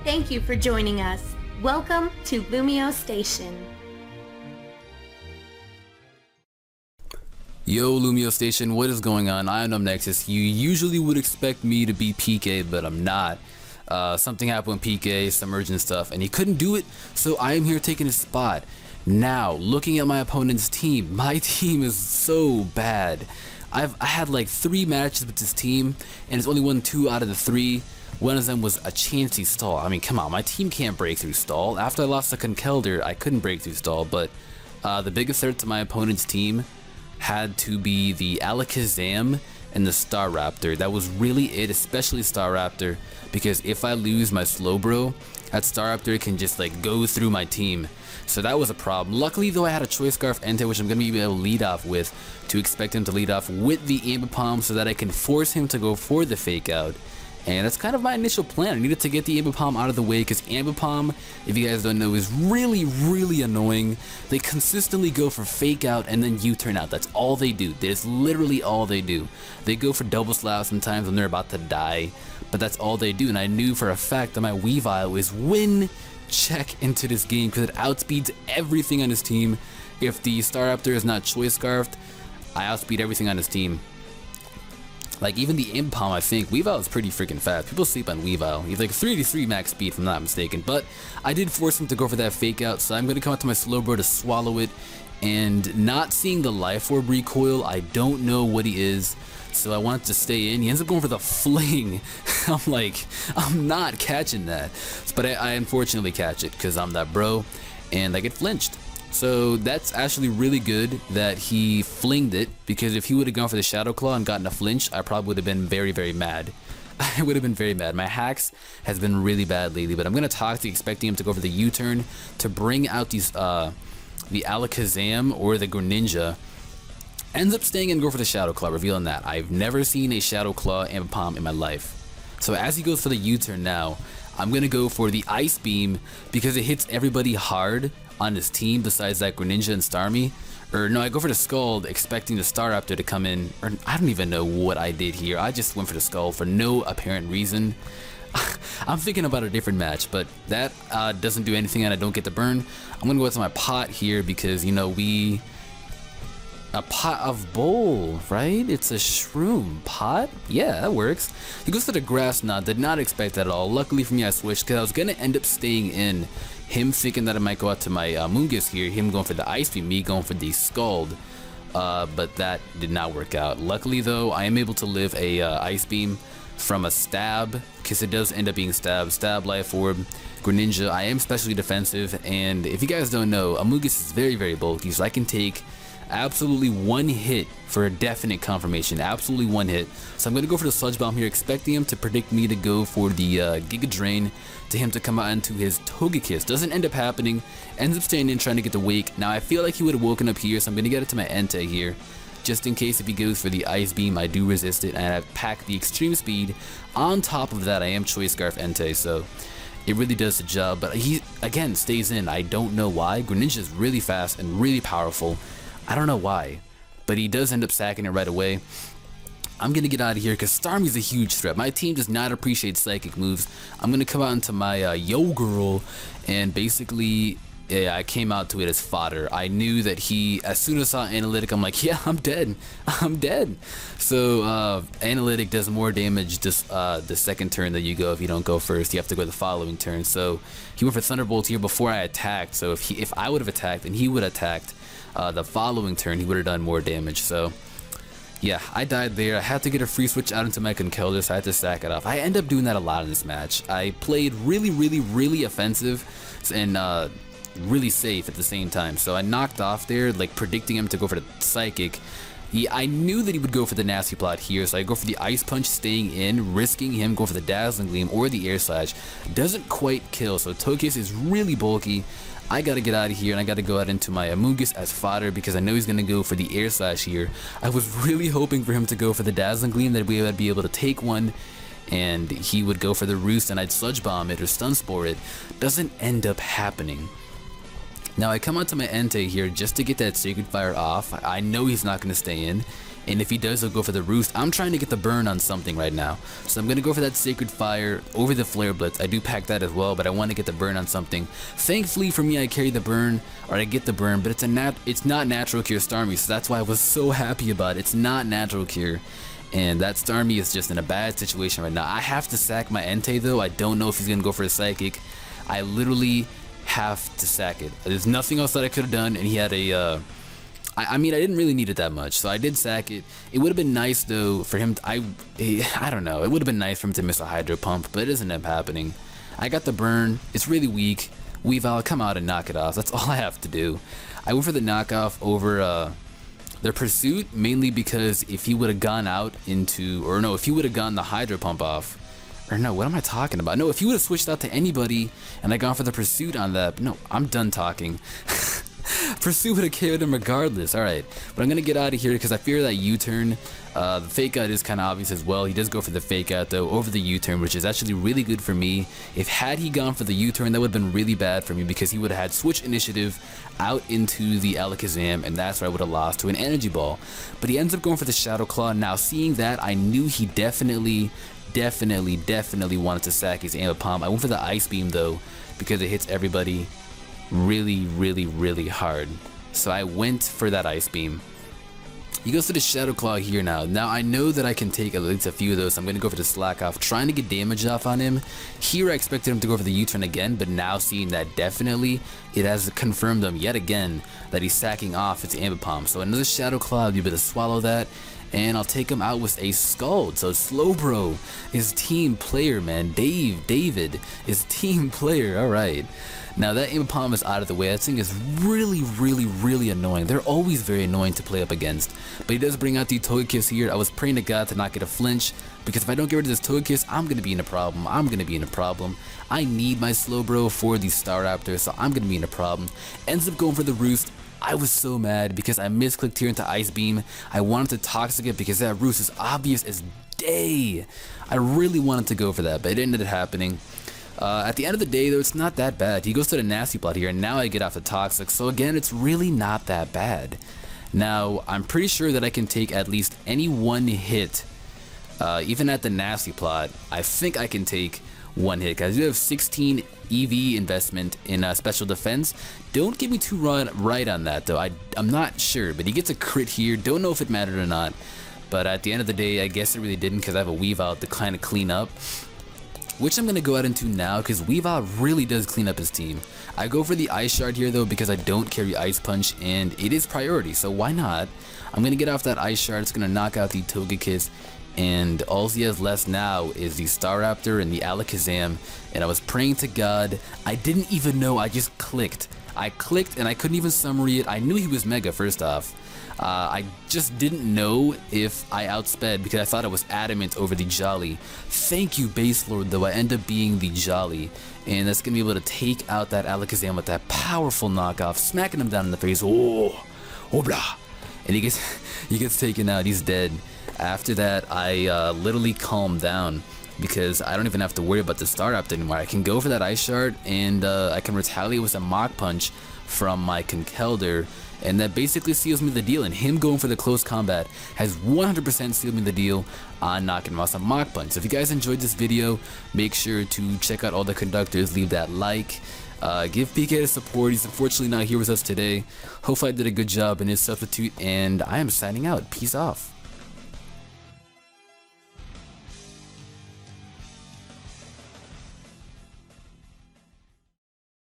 Thank you for joining us. Welcome to LumioseStation. Yo, LumioseStation, what is going on? I am NumbNexus. You usually would expect me to be PK, but I'm not. Something happened with PK, some urgent stuff, and he couldn't do it, so I am here taking his spot. Now, looking at my opponent's team, my team is so bad. I had like 3 matches with this team, and it's only won 2 out of the 3. One of them was a chancy stall. I mean, come on, my team can't break through stall. After I lost to Conkelder, I couldn't break through stall, but the biggest threat to my opponent's team had to be the Alakazam and the Staraptor. That was really it, especially Staraptor, because if I lose my Slowbro, that Staraptor can just like go through my team. So that was a problem. Luckily though, I had a Choice Scarf Entei, which I'm going to be able to lead off with, to expect him to lead off with the Ambipom so that I can force him to go for the Fake Out. And that's kind of my initial plan. I needed to get the Ambipom out of the way because Ambipom, if you guys don't know, is really annoying. They consistently go for Fake Out and then U-turn out. That's all they do. That's literally all they do. They go for double slap sometimes when they're about to die, but that's all they do. And I knew for a fact that my Weavile is win check into this game because it outspeeds everything on his team. If the Staraptor is not Choice Scarfed, I outspeed everything on his team. Like even the Ambipom, I think Weavile is pretty freaking fast. People sleep on Weavile. He's like 383 max speed if I'm not mistaken. But I did force him to go for that Fake Out, so I'm going to come out to my Slowbro to swallow it. And not seeing the Life Orb recoil, I don't know what he is, so I wanted to stay in. He ends up going for the Fling. I'm like, I'm not catching that. But I unfortunately catch it because I'm that bro, and I get flinched. So that's actually really good that he flinged it, because if he would have gone for the Shadow Claw and gotten a flinch, I probably would have been very mad. I would have been very mad. My hacks has been really bad lately, but I'm going to Toxic, expecting him to go for the U-turn to bring out these the Alakazam or the Greninja. Ends up staying in and go for the Shadow Claw, revealing that I've never seen a Shadow Claw Ambipom in my life. So as he goes for the U-turn now, I'm going to go for the Ice Beam because it hits everybody hard on his team besides that Greninja and Starmie. Or no, I go for the Scald expecting the Staraptor to come in, or I don't even know what I did here. I just went for the Scald for no apparent reason. I'm thinking about a different match, but that doesn't do anything and I don't get the burn. I'm gonna go to my pot here because, you know, a pot of bowl, right? It's a shroom pot. Yeah, that works. He goes for the Grass Knot. Did not expect that at all. Luckily for me, I switched because I was gonna end up staying in. Him thinking that I might go out to my Mungus here. Him going for the Ice Beam. Me going for the Scald. But that did not work out. Luckily though, I am able to live a Ice Beam from a Stab, because it does end up being Stab, Life Orb, Greninja. I am specially defensive, and if you guys don't know, Amogus is very bulky, so I can take absolutely 1 hit for a definite confirmation. Absolutely 1 hit. So I'm going to go for the Sludge Bomb here, expecting him to predict me to go for the Giga Drain, to him to come out into his Togekiss. Doesn't end up happening. Ends up staying in trying to get the Wake. Now I feel like he would have woken up here, so I'm going to get it to my Entei here. Just in case if he goes for the Ice Beam, I do resist it, and I've packed the Extreme Speed. On top of that, I am Choice Scarf Entei, so it really does the job. But he, again, stays in. I don't know why. Greninja is really fast and really powerful. I don't know why, but he does end up sacking it right away. I'm going to get out of here because Starmie's a huge threat. My team does not appreciate psychic moves. I'm going to come out into my Yo Girl, and basically, yeah, I came out to it as fodder. I knew that he, as soon as I saw Analytic, I'm like, yeah, I'm dead. I'm dead. So Analytic does more damage just the second turn that you go. If you don't go first, you have to go the following turn. So he went for Thunderbolt here before I attacked. So if I would have attacked and he would have attacked, the following turn he would have done more damage. So yeah, I died there. I had to get a free switch out into my Conkelder, so I had to sack it off. I end up doing that a lot in this match. I played really offensive and really safe at the same time. So I knocked off there, like predicting him to go for the Psychic. I knew that he would go for the Nasty Plot here, so I go for the Ice Punch, staying in, risking him going for the Dazzling Gleam or the Air Slash. Doesn't quite kill, so Togekiss is really bulky. I gotta get out of here, and I gotta go out into my Amogus as fodder because I know he's gonna go for the Air Slash here. I was really hoping for him to go for the Dazzling Gleam, that we would be able to take one, and he would go for the Roost, and I'd Sludge Bomb it or Stun Spore it. Doesn't end up happening. Now I come out to my Entei here just to get that Sacred Fire off. I know he's not going to stay in, and if he does, he'll go for the Roost. I'm trying to get the burn on something right now, so I'm gonna go for that Sacred Fire over the Flare Blitz. I do pack that as well, but I want to get the burn on something. Thankfully for me, I carry the burn, or I get the burn, but it's not Natural Cure Starmie, so that's why I was so happy about it. It's not Natural Cure. And that Starmie is just in a bad situation right now. I have to sack my Entei though. I don't know if he's gonna go for a Psychic. I literally have to sack it. There's nothing else that I could have done, and he had a I mean, I didn't really need it that much, so I did sack it. It would have been nice though for him I don't know, it would have been nice for him to miss a Hydro Pump, but it doesn't end up happening. I got the burn. It's really weak. Weavile, come out and knock it off. That's all I have to do. I went for the knockoff over their Pursuit, mainly because if he would have gone out into, or no, if he would have gone the Hydro Pump off, or no, what am I talking about? No, if he would have switched out to anybody and I gone for the Pursuit on that, no, I'm done talking. Pursuit would have killed him regardless. Alright, but I'm gonna get out of here because I fear that U-turn. The Fake Out is kind of obvious as well. He does go for the Fake Out though over the U-turn, which is actually really good for me. If had he gone for the U-turn, that would have been really bad for me because he would have had Switch Initiative out into the Alakazam, and that's where I would have lost to an Energy Ball. But he ends up going for the Shadow Claw. Now seeing that, I knew he definitely wanted to sack his Ambipom. I went for the Ice Beam though because it hits everybody really hard. So I went for that Ice Beam. He goes to the Shadow Claw here now. Now I know that I can take at least a few of those, so I'm going to go for the Slack Off, trying to get damage off on him. Here I expected him to go for the U-turn again, but now seeing that definitely, it has confirmed him yet again that he's sacking off its Ambipom. So another Shadow Claw, I'll be able to swallow that, and I'll take him out with a Scald. So Slowbro is team player, man. David is team player. Alright. Now that Ambipom is out of the way, that thing is really annoying. They're always very annoying to play up against. But he does bring out the Togekiss here. I was praying to God to not get a flinch, because if I don't get rid of this Togekiss, I'm going to be in a problem. I need my Slowbro for the Staraptor, so I'm going to be in a problem. Ends up going for the Roost. I was so mad because I misclicked here into Ice Beam. I wanted to Toxic it because that Roost is obvious as day. I really wanted to go for that, but it ended up happening. At the end of the day though, it's not that bad. He goes to the Nasty Plot here, and now I get off the Toxic, so again, it's really not that bad. Now, I'm pretty sure that I can take at least any one hit, even at the Nasty Plot. I think I can take one hit, because I do have 16 EV investment in Special Defense. Don't get me too right on that though, I'm not sure, but he gets a crit here. Don't know if it mattered or not, but at the end of the day, I guess it really didn't, because I have a Weavile to kind of clean up, which I'm going to go out into now, because Weavile really does clean up his team. I go for the Ice Shard here though, because I don't carry Ice Punch, and it is priority, so why not? I'm going to get off that Ice Shard. It's going to knock out the Togekiss, and all he has left now is the Staraptor and the Alakazam, and I was praying to God. I didn't even know, I just clicked. I clicked and I couldn't even summary it. I knew he was Mega first off. I just didn't know if I outsped because I thought I was adamant over the Jolly. Thank you, Base Lord, though. I end up being the Jolly, and that's gonna be able to take out that Alakazam with that powerful knockoff, smacking him down in the face. Oh blah, and he gets taken out. He's dead. After that, I literally calmed down, because I don't even have to worry about the Staraptor anymore. I can go for that Ice Shard, and I can retaliate with a Mach Punch from my Conkeldurr, and that basically seals me the deal. And him going for the close combat has 100% sealed me the deal on knocking him off a Mach Punch. So if you guys enjoyed this video, make sure to check out all the conductors, leave that like, give PK the support. He's unfortunately not here with us today. Hopefully I did a good job in his substitute, and I am signing out. Peace off.